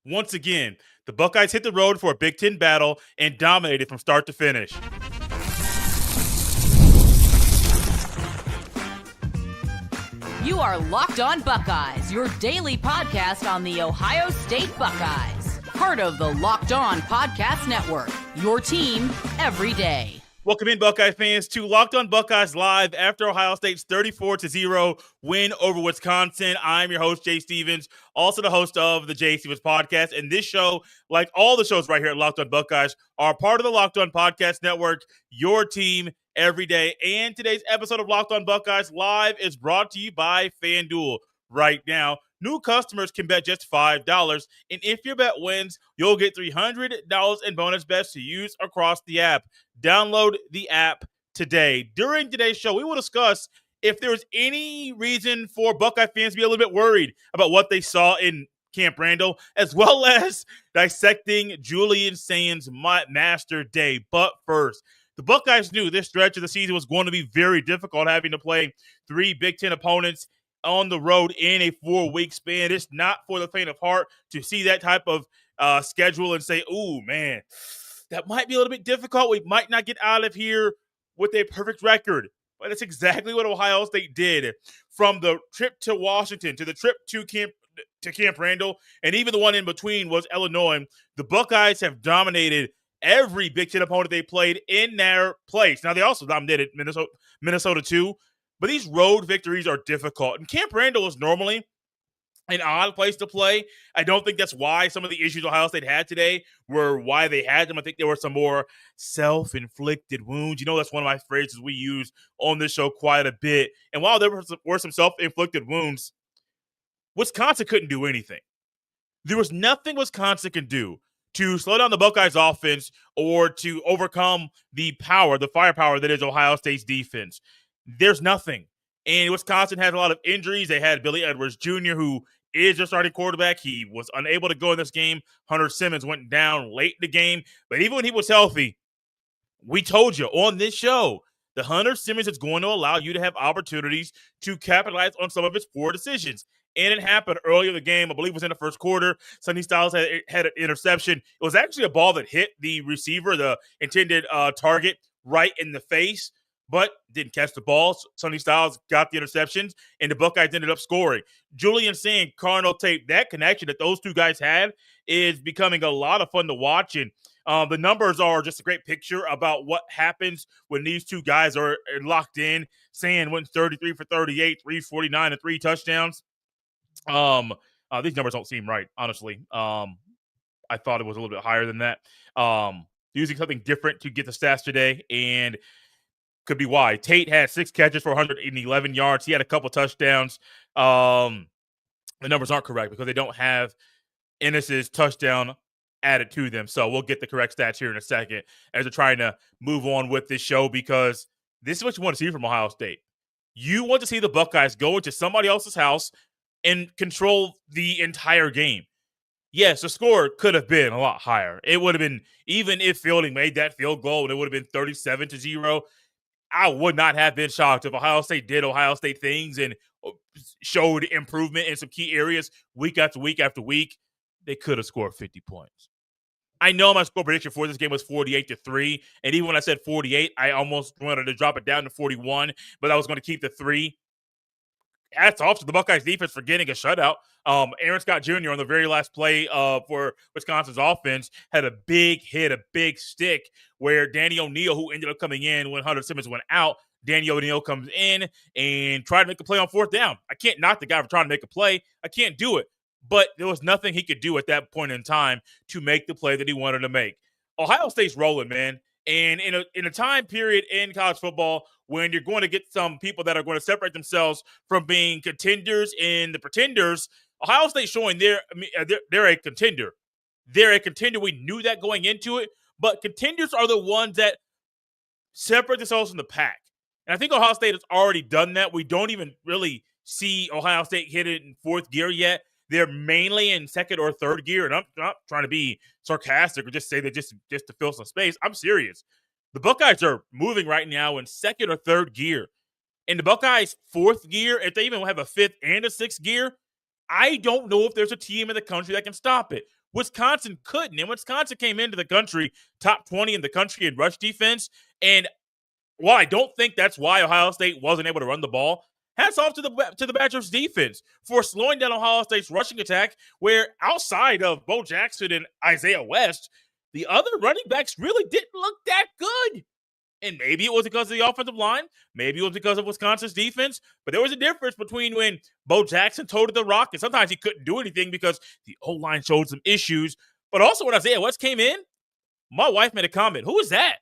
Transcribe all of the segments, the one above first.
Once again, the Buckeyes hit the road for a Big Ten battle and dominated from start to finish. You are Locked On Buckeyes, your daily podcast on the Ohio State Buckeyes. Part of the Locked On Podcast Network, your team every day. Welcome in, Buckeye fans, to Locked On Buckeyes Live after Ohio State's 34-0 win over Wisconsin. I'm your host, Jay Stevens, also the host of the Jay Stevens Podcast. And this show, like all the shows right here at Locked On Buckeyes, are part of the Locked On Podcast Network, your team every day. And today's episode of Locked On Buckeyes Live is brought to you by FanDuel. Right now, new customers can bet just $5, and if your bet wins, you'll get $300 in bonus bets to use across the app. Download the app today. During today's show, we will discuss if there's any reason for Buckeye fans to be a little bit worried about what they saw in Camp Randall, as well as dissecting Julian Sayin's Master Day. But first, the Buckeyes knew this stretch of the season was going to be very difficult, having to play 3 Big Ten opponents on the road in a 4-week span. It's not for the faint of heart to see that type of schedule and say, ooh, man, that might be a little bit difficult. We might not get out of here with a perfect record. But it's exactly what Ohio State did. From the trip to Washington to the trip to Camp Randall, and even the one in between was Illinois. The Buckeyes have dominated every Big Ten opponent they played in their place. Now, they also dominated Minnesota too. But these road victories are difficult. And Camp Randall is normally an odd place to play. I don't think that's why some of the issues Ohio State had today were why they had them. I think there were some more self-inflicted wounds. You know, that's one of my phrases we use on this show quite a bit. And while there were some self-inflicted wounds, Wisconsin couldn't do anything. There was nothing Wisconsin could do to slow down the Buckeyes offense or to overcome the firepower that is Ohio State's defense. There's nothing. And Wisconsin has a lot of injuries. They had Billy Edwards Jr., who is their starting quarterback. He was unable to go in this game. Hunter Simmons went down late in the game. But even when he was healthy, we told you on this show that Hunter Simmons is going to allow you to have opportunities to capitalize on some of his poor decisions. And it happened earlier in the game. I believe it was in the first quarter. Sonny Styles had an interception. It was actually a ball that hit the receiver, the intended target, right in the face, but didn't catch the ball. Sonny Styles got the interceptions, and the Buckeyes ended up scoring. Julian Sayin, Cardinal tape, that connection that those two guys had is becoming a lot of fun to watch. And the numbers are just a great picture about what happens when these two guys are locked in. Sayin went 33 for 38, 349, and 3 touchdowns. These numbers don't seem right, honestly. I thought it was a little bit higher than that. Using something different to get the stats today, and could be why. Tate had 6 catches for 111 yards. He had a couple touchdowns. The numbers aren't correct because they don't have Ennis's touchdown added to them. So we'll get the correct stats here in a second as we're trying to move on with this show, because this is what you want to see from Ohio State. You want to see the Buckeyes go into somebody else's house and control the entire game. Yes, the score could have been a lot higher. It would have been, even if Fielding made that field goal and it would have been 37-0, I would not have been shocked if Ohio State did Ohio State things and showed improvement in some key areas week after week after week. They could have scored 50 points. I know my score prediction for this game was 48-3, and even when I said 48, I almost wanted to drop it down to 41, but I was going to keep the 3. Hats off to the Buckeyes defense for getting a shutout. Aaron Scott Jr. on the very last play for Wisconsin's offense had a big hit, a big stick, where Danny O'Neal, who ended up coming in when Hunter Simmons went out, Danny O'Neal comes in and tried to make a play on 4th down. I can't knock the guy for trying to make a play. I can't do it. But there was nothing he could do at that point in time to make the play that he wanted to make. Ohio State's rolling, man. And in a time period in college football when you're going to get some people that are going to separate themselves from being contenders and the pretenders, Ohio State showing they're a contender. They're a contender. We knew that going into it, but contenders are the ones that separate themselves from the pack. And I think Ohio State has already done that. We don't even really see Ohio State hit it in 4th gear yet. They're mainly in 2nd or 3rd gear, and I'm not trying to be sarcastic or just say that just to fill some space. I'm serious. The Buckeyes are moving right now in 2nd or 3rd gear. In the Buckeyes' 4th gear, if they even have a 5th and a 6th gear, I don't know if there's a team in the country that can stop it. Wisconsin couldn't. And Wisconsin came into the country top 20 in the country in rush defense. And while I don't think that's why Ohio State wasn't able to run the ball, hats off to the Badgers defense for slowing down Ohio State's rushing attack, where outside of Bo Jackson and Isaiah West, the other running backs really didn't look that good. And maybe it was because of the offensive line. Maybe it was because of Wisconsin's defense. But there was a difference between when Bo Jackson toted the rock, and sometimes he couldn't do anything because the O-line showed some issues. But also when Isaiah West came in, my wife made a comment. Who is that?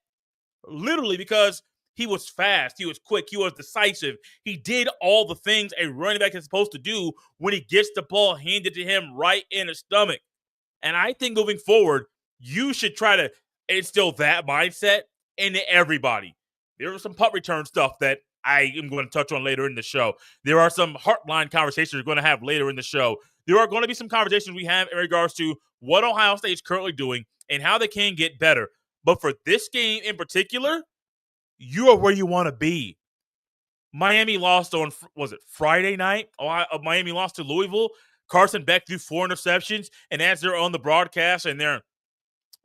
Literally because he was fast, he was quick, he was decisive. He did all the things a running back is supposed to do when he gets the ball handed to him right in the stomach. And I think moving forward, you should try to instill that mindset into everybody. There was some punt return stuff that I am going to touch on later in the show. There are some heartline conversations we're going to have later in the show. There are going to be some conversations we have in regards to what Ohio State is currently doing and how they can get better. But for this game in particular, you are where you want to be. Miami lost on, was it Friday night? Miami lost to Louisville. Carson Beck threw 4 interceptions. And as they're on the broadcast and they're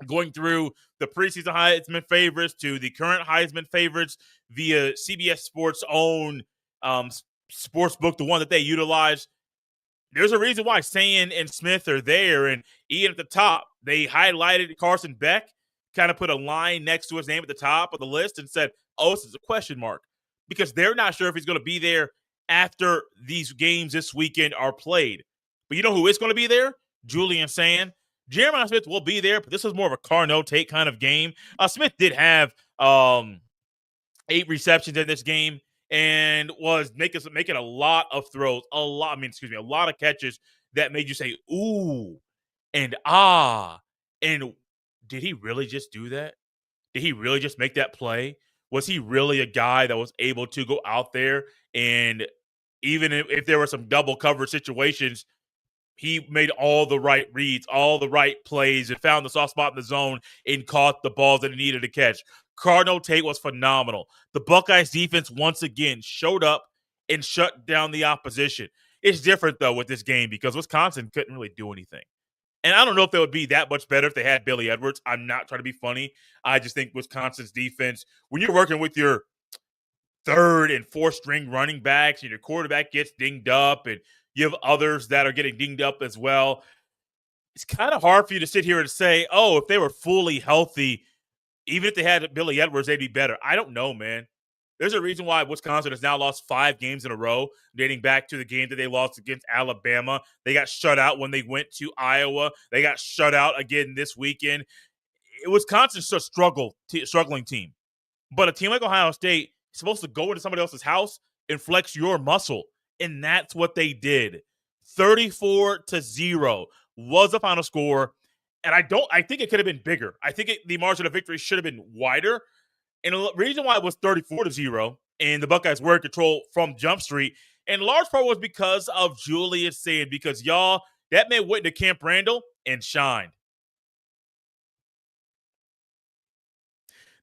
going through the preseason Heisman favorites to the current Heisman favorites via CBS Sports' own sports book, the one that they utilize, there's a reason why Sayin and Smith are there. And Ian at the top, they highlighted Carson Beck, kind of put a line next to his name at the top of the list and said, oh, this is a question mark, because they're not sure if he's going to be there after these games this weekend are played. But you know who is going to be there? Julian Sayin. Jeremiah Smith will be there, but this was more of a Carno-Tate kind of game. Smith did have 8 receptions in this game and was making a lot of throws, a lot of catches that made you say, ooh, and ah. And did he really just do that? Did he really just make that play? Was he really a guy that was able to go out there and even if there were some double coverage situations, he made all the right reads, all the right plays, and found the soft spot in the zone and caught the balls that he needed to catch. Carno-Tate was phenomenal. The Buckeyes defense once again showed up and shut down the opposition. It's different, though, with this game because Wisconsin couldn't really do anything. And I don't know if they would be that much better if they had Billy Edwards. I'm not trying to be funny. I just think Wisconsin's defense, when you're working with your 3rd and 4th string running backs and your quarterback gets dinged up and you have others that are getting dinged up as well, it's kind of hard for you to sit here and say, oh, if they were fully healthy, even if they had Billy Edwards, they'd be better. I don't know, man. There's a reason why Wisconsin has now lost 5 games in a row, dating back to the game that they lost against Alabama. They got shut out when they went to Iowa. They got shut out again this weekend. Wisconsin's a struggling team. But a team like Ohio State is supposed to go into somebody else's house and flex your muscle. And that's what they did. 34-0 was the final score. And I think it could have been bigger. I think the margin of victory should have been wider. And the reason why it was 34-0 and the Buckeyes were in control from Jump Street, in large part was because of Julian Sayin, because y'all, that man went to Camp Randall and shined.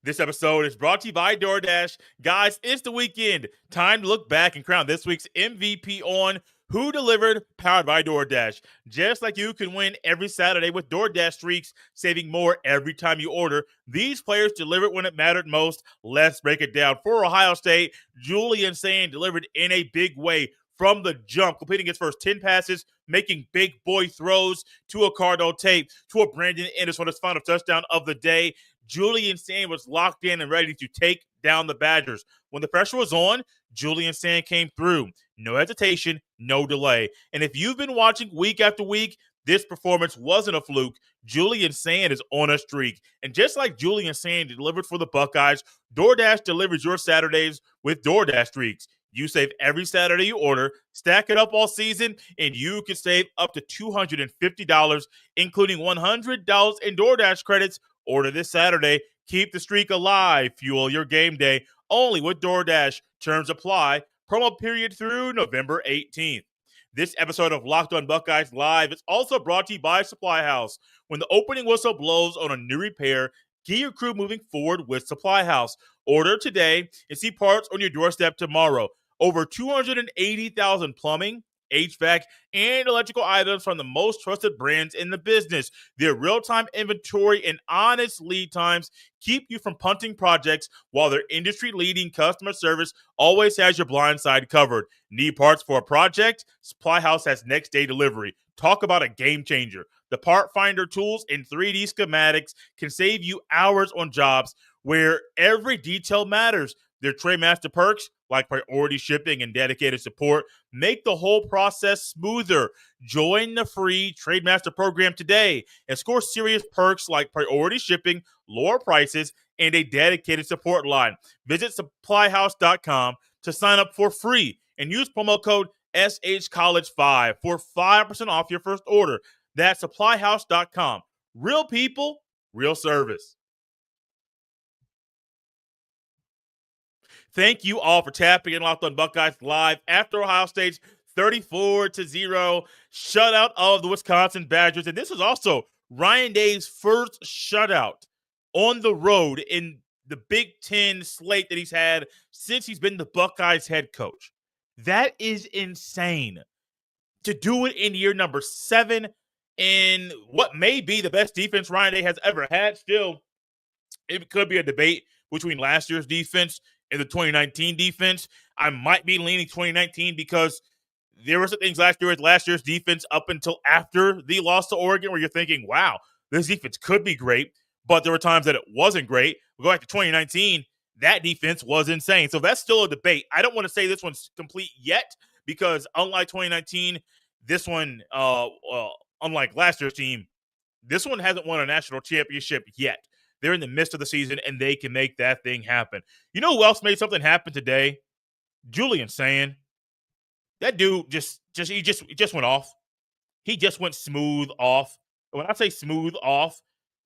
This episode is brought to you by DoorDash. Guys, it's the weekend. Time to look back and crown this week's MVP on Who Delivered, powered by DoorDash. Just like you can win every Saturday with DoorDash streaks, saving more every time you order. These players delivered when it mattered most. Let's break it down. For Ohio State, Julian Sayin delivered in a big way from the jump, completing his first 10 passes, making big boy throws to a Carno-Tate, to a Brandon Ennis on his final touchdown of the day. Julian Sayin was locked in and ready to take down the Badgers. When the pressure was on, Julian Sayin came through. No hesitation, no delay. And if you've been watching week after week, this performance wasn't a fluke. Julian Sayin is on a streak. And just like Julian Sayin delivered for the Buckeyes, DoorDash delivers your Saturdays with DoorDash streaks. You save every Saturday you order, stack it up all season, and you can save up to $250, including $100 in DoorDash credits. Order this Saturday. Keep the streak alive. Fuel your game day. Only with DoorDash. Terms apply. Promo period through November 18th. This episode of Locked On Buckeyes Live is also brought to you by Supply House. When the opening whistle blows on a new repair, get your crew moving forward with Supply House. Order today and see parts on your doorstep tomorrow. Over 280,000 plumbing, HVAC, and electrical items from the most trusted brands in the business. Their real-time inventory and honest lead times keep you from punting projects, while their industry-leading customer service always has your blind side covered. Need parts for a project? Supply House has next-day delivery. Talk about a game changer. The part finder tools and 3D schematics can save you hours on jobs where every detail matters. Their Trademaster perks, like priority shipping and dedicated support, make the whole process smoother. Join the free Trademaster program today and score serious perks like priority shipping, lower prices, and a dedicated support line. Visit supplyhouse.com to sign up for free and use promo code SHCollege5 for 5% off your first order. That's supplyhouse.com. Real people, real service. Thank you all for tapping in Locked On Buckeyes live after Ohio State's 34-0 shutout of the Wisconsin Badgers. And this is also Ryan Day's first shutout on the road in the Big Ten slate that he's had since he's been the Buckeyes head coach. That is insane. To do it in year number 7 in what may be the best defense Ryan Day has ever had. Still, it could be a debate between last year's defense and the 2019 defense. I might be leaning 2019 because there were some things last year with last year's defense up until after the loss to Oregon where you're thinking, wow, this defense could be great, but there were times that it wasn't great. We'll go back to 2019, that defense was insane. So that's still a debate. I don't want to say this one's complete yet because unlike 2019, this one, unlike last year's team, this one hasn't won a national championship yet. They're in the midst of the season, and they can make that thing happen. You know who else made something happen today? Julian Sayin. That dude just went off. He just went smooth off. When I say smooth off,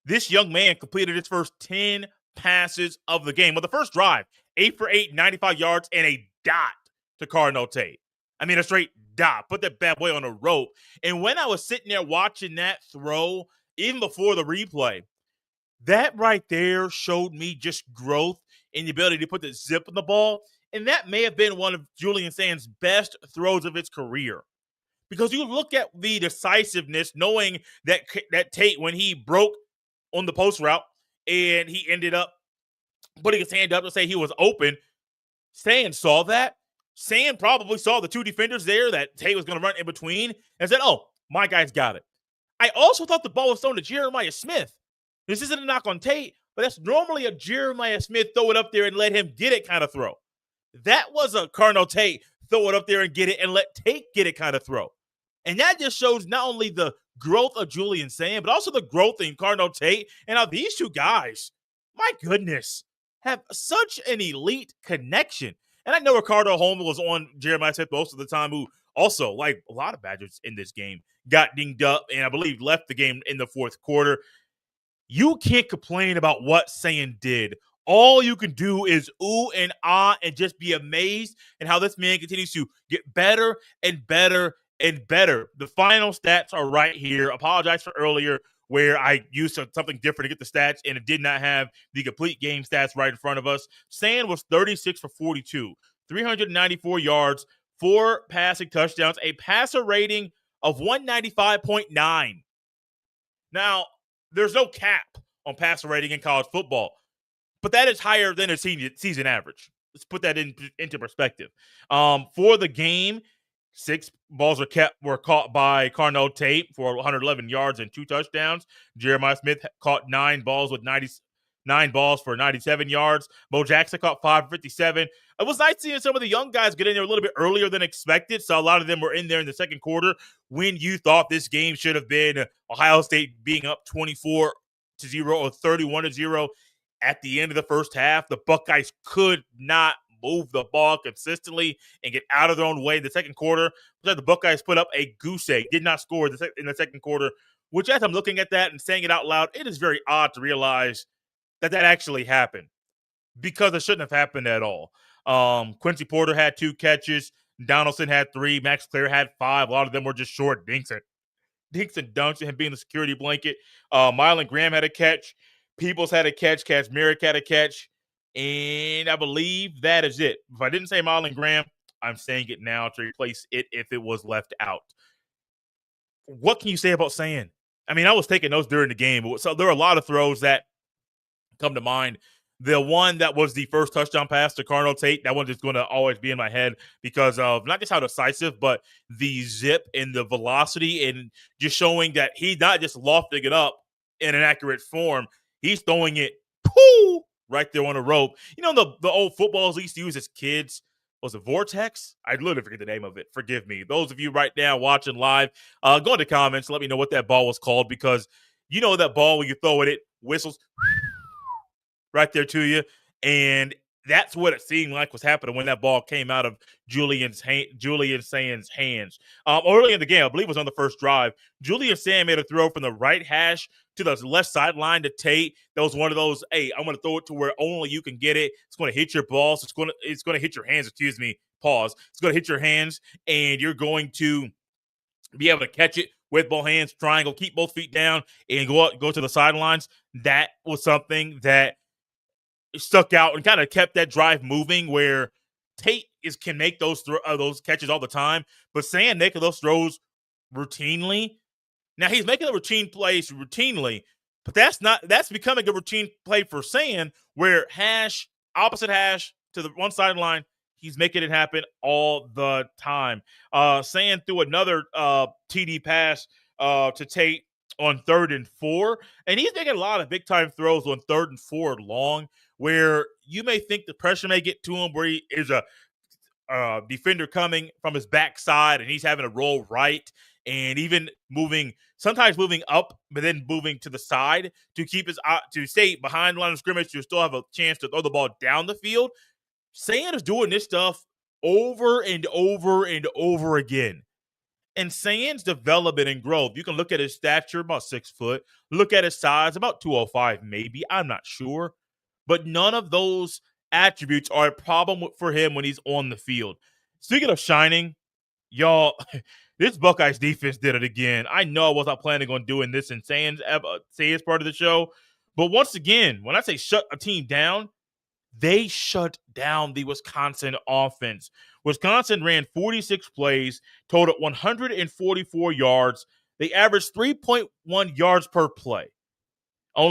this young man completed his first 10 passes of the game. Well, the first drive, 8 for 8, 95 yards, and a dot to Cardinal Tate. I mean, a straight dot. Put that bad boy on a rope. And when I was sitting there watching that throw, even before the replay, that right there showed me just growth in the ability to put the zip on the ball. And that may have been one of Julian Sayin's best throws of his career. Because you look at the decisiveness, knowing that Tate, when he broke on the post route and he ended up putting his hand up to say he was open, Sayin saw that. Sayin probably saw the two defenders there that Tate was going to run in between and said, oh, my guy's got it. I also thought the ball was thrown to Jeremiah Smith. This isn't a knock on Tate, but that's normally a Jeremiah Smith throw it up there and let him get it kind of throw. That was a Cardinal Tate throw it up there and get it and let Tate get it kind of throw. And that just shows not only the growth of Julian Sayin, but also the growth in Cardinal Tate. And how these two guys, my goodness, have such an elite connection. And I know Ricardo Holman was on Jeremiah Smith most of the time, who also, like a lot of Badgers in this game, got dinged up and I believe left the game in the fourth quarter. You can't complain about what Sayin did. All you can do is ooh and ah and just be amazed at how this man continues to get better and better and better. The final stats are right here. Apologize for earlier where I used something different to get the stats and it did not have the complete game stats right in front of us. Sayin was 36 for 42, 394 yards, 4 passing touchdowns, a passer rating of 195.9. Now, there's no cap on passer rating in college football, but that is higher than a season average. Let's put that into perspective. For the game, 6 balls were caught by Cardinal Tate for 111 yards and 2 touchdowns. Jeremiah Smith caught 9 balls for 97 yards. Bo Jackson caught 5 for 57. It was nice seeing some of the young guys get in there a little bit earlier than expected. So a lot of them were in there in the second quarter when you thought this game should have been Ohio State being up 24-0 or 31-0 at the end of the first half. The Buckeyes could not move the ball consistently and get out of their own way in the second quarter. The Buckeyes put up a goose egg, did not score in the second quarter, which as I'm looking at that and saying it out loud, it is very odd to realize that actually happened because it shouldn't have happened at all. Quincy Porter had 2 catches. Donaldson had 3. Max Clare had 5. A lot of them were just short dinks and dunks and him being the security blanket. Mylan Graham had a catch. Peoples had a catch. Merrick had a catch. And I believe that is it. If I didn't say Mylan Graham, I'm saying it now to replace it if it was left out. What can you say about Sayin? I mean, I was taking notes during the game, so there are a lot of throws that come to mind. The one that was the first touchdown pass to Cardinal Tate, that one is going to always be in my head because of not just how decisive, but the zip and the velocity and just showing that he's not just lofting it up in an accurate form. He's throwing it right there on the rope. You know, the old footballs we used to use as kids, was it Vortex? I literally forget the name of it. Forgive me. Those of you right now watching live, go in the comments. Let me know what that ball was called because you know that ball when you throw it whistles right there to you. And that's what it seemed like was happening when that ball came out of Julian Sayin's hands. Early in the game, I believe it was on the first drive, Julian Sayin made a throw from the right hash to the left sideline to Tate. That was one of those, hey, I'm going to throw it to where only you can get it. It's going to hit your balls. It's going to hit your hands. Pause. It's going to hit your hands, and you're going to be able to catch it with both hands, triangle, keep both feet down, and go to the sidelines. That was something that stuck out and kind of kept that drive moving where Tate can make those catches all the time, but Sayin making those throws routinely. Now he's making the routine plays routinely, but that's becoming a routine play for Sayin where opposite hash to the one sideline, he's making it happen all the time. Sayin threw another TD pass to Tate on 3rd and 4, and he's making a lot of big-time throws on 3rd and 4 long, where you may think the pressure may get to him, where he is a defender coming from his backside, and he's having to roll right, and even sometimes moving up, but then moving to the side to keep to stay behind the line of scrimmage to still have a chance to throw the ball down the field. Sayin is doing this stuff over and over and over again. And Sayin's development and growth, you can look at his stature, about 6 foot, look at his size, about 205 maybe, I'm not sure. But none of those attributes are a problem for him when he's on the field. Speaking of shining, y'all, this Buckeyes defense did it again. I know I was not planning on doing this in Sayin's part of the show. But once again, when I say shut a team down, they shut down the Wisconsin offense. Wisconsin ran 46 plays, totaled 144 yards. They averaged 3.1 yards per play. They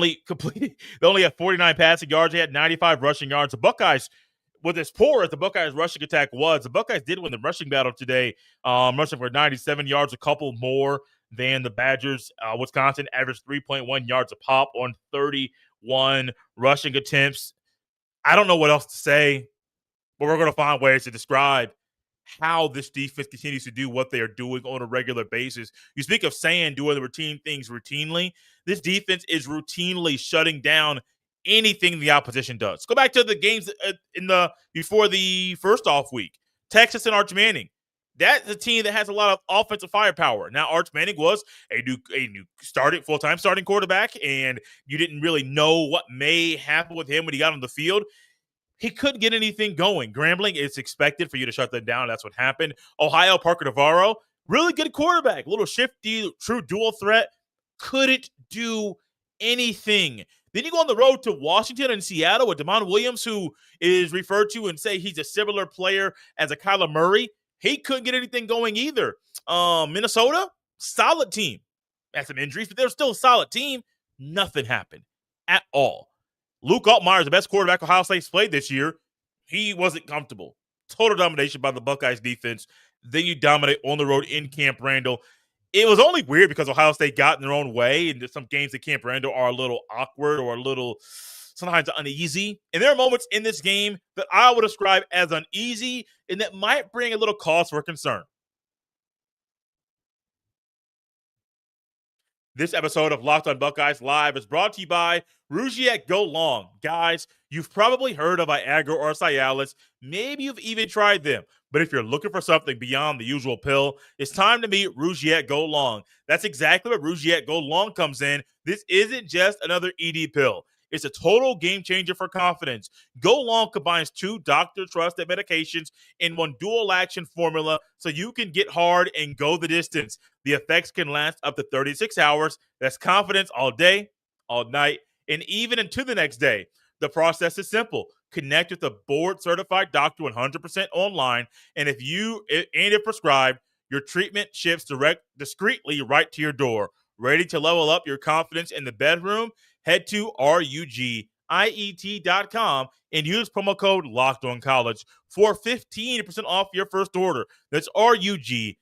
only had 49 passing yards. They had 95 rushing yards. The Buckeyes, with as poor as the Buckeyes rushing attack was, the Buckeyes did win the rushing battle today, rushing for 97 yards, a couple more than the Badgers. Wisconsin averaged 3.1 yards a pop on 31 rushing attempts. I don't know what else to say, but we're going to find ways to describe how this defense continues to do what they are doing on a regular basis. You speak of Sayin doing the routine things routinely. This defense is routinely shutting down anything the opposition does. Go back to the games before the first off week. Texas and Arch Manning. That's a team that has a lot of offensive firepower. Now, Arch Manning was a new full-time starting quarterback, and you didn't really know what may happen with him when he got on the field. He couldn't get anything going. Grambling, it's expected for you to shut them down. That's what happened. Ohio, Parker Navarro, really good quarterback. A little shifty, true dual threat. Couldn't do anything. Then you go on the road to Washington and Seattle with Damon Williams, who is referred to and say he's a similar player as a Kyler Murray. He couldn't get anything going either. Minnesota, solid team. Had some injuries, but they're still a solid team. Nothing happened at all. Luke Altmaier is the best quarterback Ohio State's played this year. He wasn't comfortable. Total domination by the Buckeyes defense. Then you dominate on the road in Camp Randall. It was only weird because Ohio State got in their own way, and some games at Camp Randall are a little awkward or a little sometimes uneasy. And there are moments in this game that I would describe as uneasy and that might bring a little cause for concern. This episode of Locked on Buckeyes Live is brought to you by Rougiette Go Long. Guys, you've probably heard of Viagra or Cialis. Maybe you've even tried them. But if you're looking for something beyond the usual pill, it's time to meet Rougiette Go Long. That's exactly where Rougiette Go Long comes in. This isn't just another ED pill. It's a total game changer for confidence. Go Long combines 2 doctor-trusted medications in one dual-action formula so you can get hard and go the distance. The effects can last up to 36 hours. That's confidence all day, all night, and even into the next day. The process is simple. connect with a board-certified doctor 100% online, and if prescribed, your treatment ships discreetly right to your door. Ready to level up your confidence in the bedroom? Head to rugiet.com and use promo code LOCKEDONCollege for 15% off your first order. That's rugiet.com.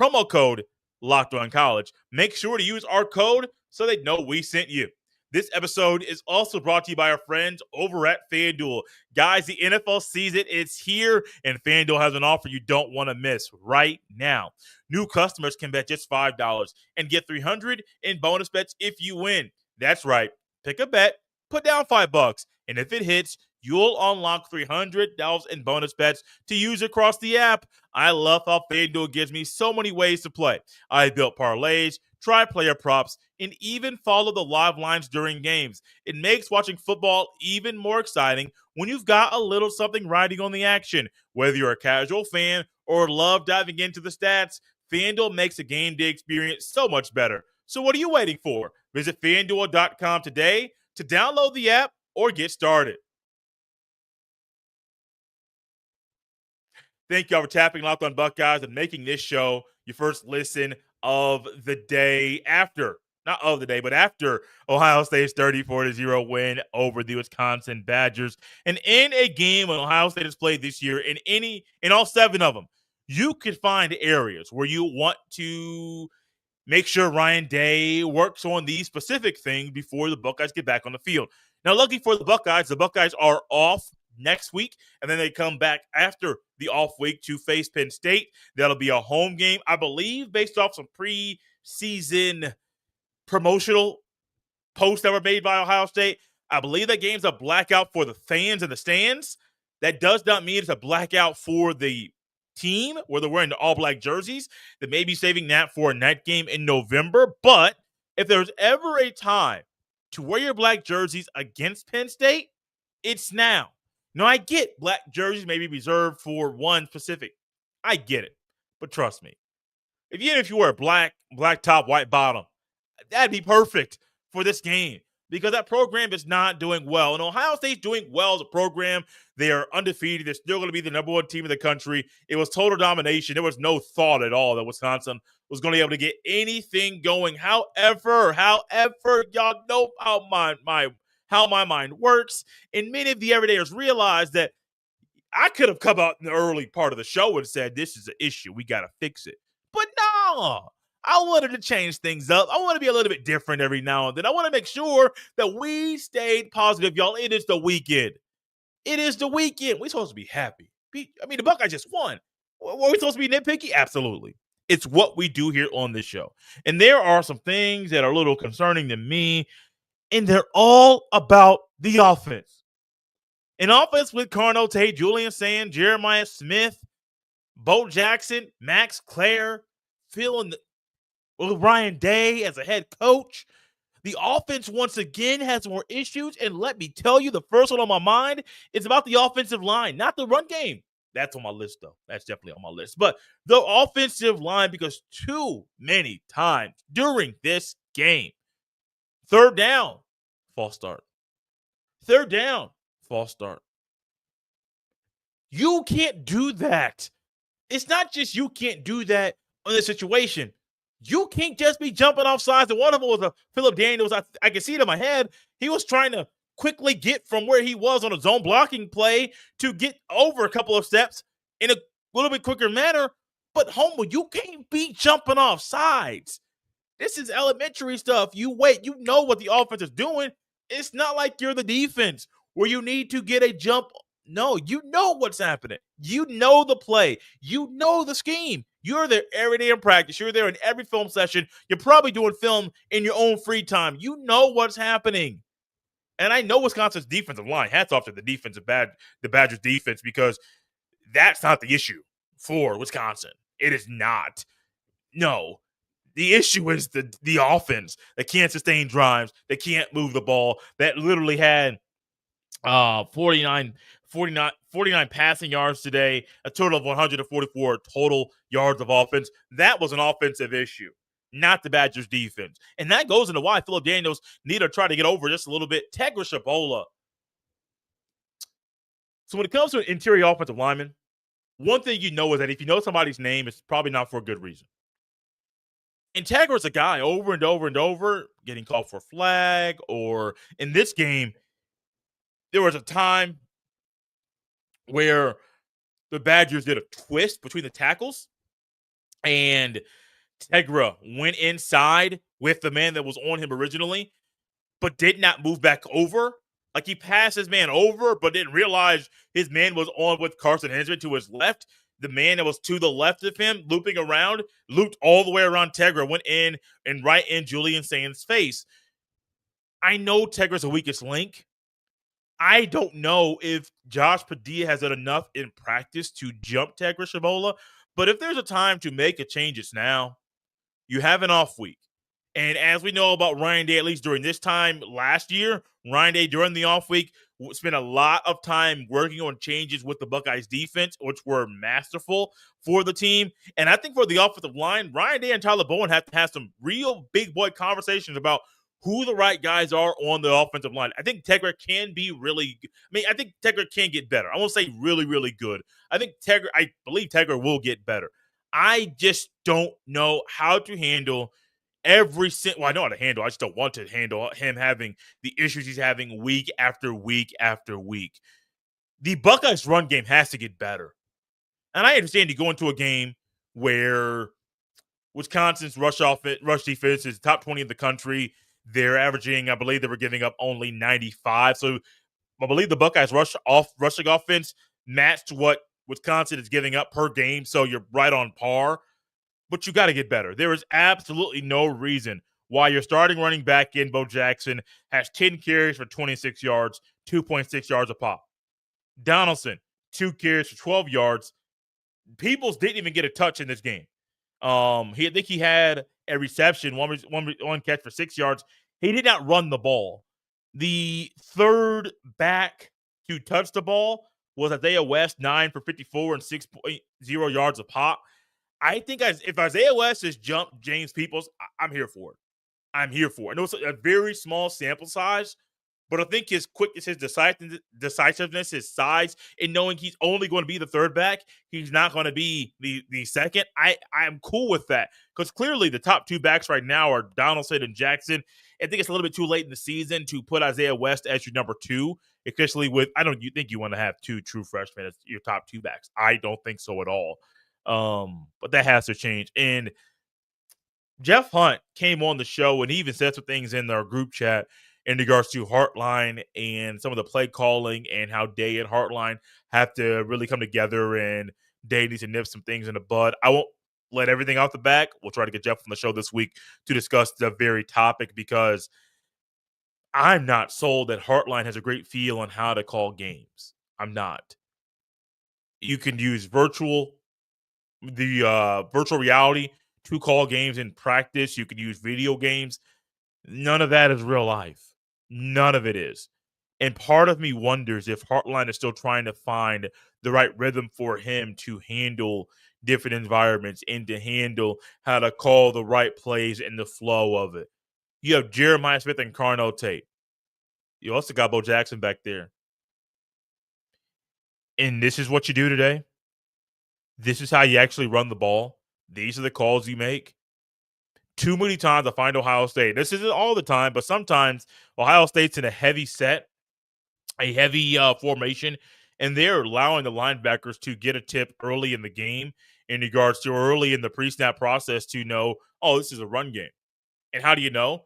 Promo code LOCKEDONCollege. Make sure to use our code so they know we sent you. This episode is also brought to you by our friends over at FanDuel. Guys, the NFL season is here, and FanDuel has an offer you don't want to miss right now. New customers can bet just $5 and get $300 in bonus bets if you win. That's right. Pick a bet, put down $5, and if it hits, you'll unlock $300 in bonus bets to use across the app. I love how FanDuel gives me so many ways to play. I built parlays, try player props, and even follow the live lines during games. It makes watching football even more exciting when you've got a little something riding on the action. Whether you're a casual fan or love diving into the stats, FanDuel makes a game day experience so much better. So what are you waiting for? Visit FanDuel.com today to download the app or get started. Thank y'all for tapping Locked On Buckeyes and making this show your first listen of the day after Ohio State's 34-0 win over the Wisconsin Badgers. And in a game when Ohio State has played this year, in all 7 of them, you could find areas where you want to make sure Ryan Day works on these specific things before the Buckeyes get back on the field. Now, lucky for the Buckeyes are off next week, and then they come back after the off week to face Penn State. That'll be a home game, I believe, based off some preseason promotional posts that were made by Ohio State. I believe that game's a blackout for the fans in the stands. That does not mean it's a blackout for the team where they're wearing the all-black jerseys. They may be saving that for a night game in November. But if there's ever a time to wear your black jerseys against Penn State, it's now. Now, I get black jerseys may be reserved for one specific. I get it. But trust me, if you wear a black top, white bottom, that'd be perfect for this game because that program is not doing well. And Ohio State's doing well as a program. They are undefeated. They're still going to be the number 1 team in the country. It was total domination. There was no thought at all that Wisconsin was going to be able to get anything going. However, y'all know how my mind works. And many of the everydayers realize that I could have come out in the early part of the show and said, this is an issue. We got to fix it. But no, I wanted to change things up. I want to be a little bit different every now and then. I want to make sure that we stayed positive, y'all. It is the weekend. We're supposed to be happy. The Buckeyes just won. Were we supposed to be nitpicky? Absolutely. It's what we do here on this show. And there are some things that are a little concerning to me, and they're all about the offense. An offense with Carnell Tate, Julian Sayin, Jeremiah Smith, Bo Jackson, Max Clare, with Ryan Day as a head coach. The offense, once again, has more issues. And let me tell you, the first one on my mind is about the offensive line, not the run game. That's on my list, though. That's definitely on my list. But the offensive line, because too many times during this game, 3rd down, false start. 3rd down, false start. You can't do that. It's not just you can't do that in this situation. You can't just be jumping off sides. And one of them was Phillip Daniels. I can see it in my head. He was trying to quickly get from where he was on a zone blocking play to get over a couple of steps in a little bit quicker manner. But, homeboy, you can't be jumping off sides. This is elementary stuff. You wait. You know what the offense is doing. It's not like you're the defense where you need to get a jump. No, you know what's happening. You know the play. You know the scheme. You're there every day in practice. You're there in every film session. You're probably doing film in your own free time. You know what's happening. And I know Wisconsin's defensive line. Hats off to the Badgers defense, because that's not the issue for Wisconsin. It is not. No. The issue is the offense that can't sustain drives, that can't move the ball, that literally had 49 passing yards today, a total of 144 total yards of offense. That was an offensive issue, not the Badgers defense. And that goes into why Phillip Daniels need to try to get over just a little bit. Tegra Shabola, So when it comes to an interior offensive lineman, one thing you know is that if you know somebody's name, it's probably not for a good reason. Integra's a guy over and over and over getting called for a flag, or in this game, there was a time where the Badgers did a twist between the tackles, and Tegra went inside with the man that was on him originally, but did not move back over. Like he passed his man over, but didn't realize his man was on with Carson Hensman to his left. The man that was to the left of him, looping around, looped all the way around Tegra, went in and right in Julian Sayin's face. I know Tegra's the weakest link. I don't know if Josh Padilla has done enough in practice to jump Tegra Shabola, but if there's a time to make a change, it's now. You have an off week. And as we know about Ryan Day, at least during this time last year, Ryan Day during the off week spent a lot of time working on changes with the Buckeyes defense, which were masterful for the team. And I think for the offensive line, Ryan Day and Tyler Bowen have to have some real big boy conversations about who the right guys are on the offensive line. I think Tegra can be really – I think Tegra can get better. I won't say really, really good. I believe Tegra will get better. I just don't know how to handle I know how to handle. I just don't want to handle him having the issues he's having week after week after week. The Buckeyes' run game has to get better. And I understand you go into a game where Wisconsin's rush defense is top 20 in the country. They're averaging, I believe they were giving up only 95. So I believe the Buckeyes' rushing offense matched what Wisconsin is giving up per game. So you're right on par. But you got to get better. There is absolutely no reason why your starting running back in Bo Jackson has 10 carries for 26 yards, 2.6 yards a pop. Donaldson, 2 carries for 12 yards. Peoples didn't even get a touch in this game. I think he had a reception, one catch for 6 yards. He did not run the ball. The third back to touch the ball was Isaiah West, 9 for 54 and 6.0 yards a pop. I think if Isaiah West has jumped James Peoples, I'm here for it. I'm here for it. I know it's a very small sample size, but I think his quickness, his decisiveness, his size, and knowing he's only going to be the third back, he's not going to be the second. I'm cool with that because clearly the top 2 backs right now are Donaldson and Jackson. I think it's a little bit too late in the season to put Isaiah West as your number 2, especially with you think you want to have 2 true freshmen as your top 2 backs. I don't think so at all. But that has to change. And Jeff Hunt came on the show and he even said some things in our group chat in regards to Heartline and some of the play calling and how Day and Heartline have to really come together, and Day needs to nip some things in the bud. I won't let everything off the back. We'll try to get Jeff on the show this week to discuss the very topic because I'm not sold that Heartline has a great feel on how to call games. I'm not. You can use virtual reality to call games in practice. You can use video games. None of that is real life. None of it is. And part of me wonders if Heartline is still trying to find the right rhythm for him to handle different environments and to handle how to call the right plays and the flow of it. You have Jeremiah Smith and Carnell Tate. You also got Bo Jackson back there. And this is what you do today. This is how you actually run the ball. These are the calls you make. Too many times I find Ohio State. This isn't all the time, but sometimes Ohio State's in a heavy set, a heavy formation, and they're allowing the linebackers to get a tip early in the game in regards to early in the pre-snap process to know, oh, this is a run game. And how do you know?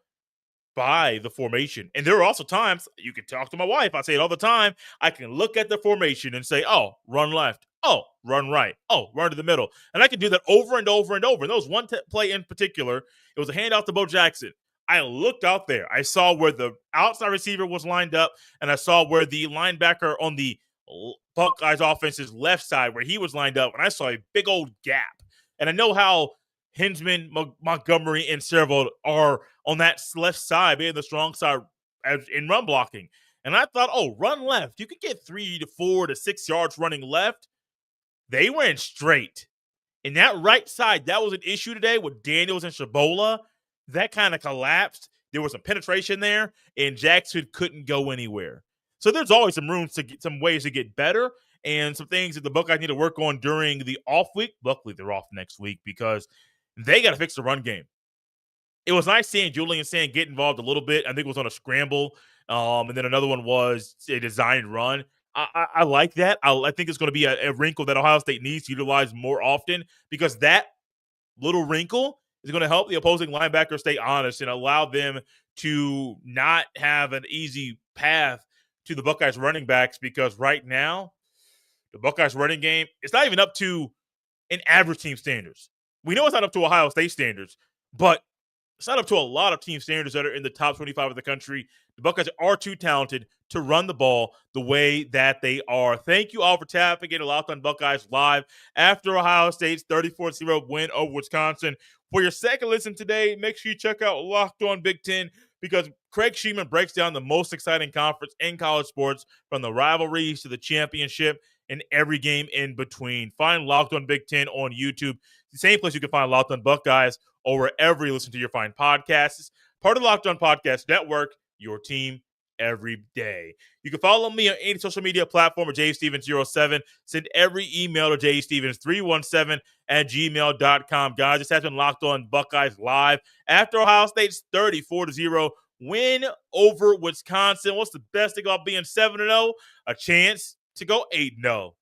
By the formation. And there are also times, you can talk to my wife, I say it all the time, I can look at the formation and say, oh, run left. Oh, run right. Oh, run to the middle. And I can do that over and over and over. And there was one play in particular. It was a handoff to Bo Jackson. I looked out there. I saw where the outside receiver was lined up, and I saw where the linebacker on the Buckeyes offense's left side, where he was lined up, and I saw a big old gap. And I know how Hensman, Montgomery, and Servo are on that left side, being the strong side in run blocking. And I thought, oh, run left. You could get 3 to 4 to 6 yards running left. They went straight. And that right side, that was an issue today with Daniels and Shabola. That kind of collapsed. There was some penetration there, and Jackson couldn't go anywhere. So there's always some room to get some ways to get better and some things that the Buckeyes need to work on during the off week. Luckily, they're off next week because they got to fix the run game. It was nice seeing Julian Sayin get involved a little bit. I think it was on a scramble. And then another one was a designed run. I like that. I think it's going to be a wrinkle that Ohio State needs to utilize more often because that little wrinkle is going to help the opposing linebacker stay honest and allow them to not have an easy path to the Buckeyes running backs because right now, the Buckeyes running game, it's not even up to an average team standards. We know it's not up to Ohio State standards, but it's not up to a lot of team standards that are in the top 25 of the country. The Buckeyes are too talented to run the ball the way that they are. Thank you all for tapping in Locked on Buckeyes live after Ohio State's 34-0 win over Wisconsin. For your second listen today, make sure you check out Locked on Big Ten because Craig Sheeman breaks down the most exciting conference in college sports from the rivalries to the championship and every game in between. Find Locked on Big Ten on YouTube, the same place you can find Locked on Buckeyes or wherever you listen to your fine podcasts. Part of the Locked on Podcast Network, your team every day. You can follow me on any social media platform at jstevens07. Send every email to jstevens317@gmail.com. Guys, this has been Locked on Buckeyes live after Ohio State's 34-0 win over Wisconsin. What's the best thing about being 7-0? A chance to go 8-0.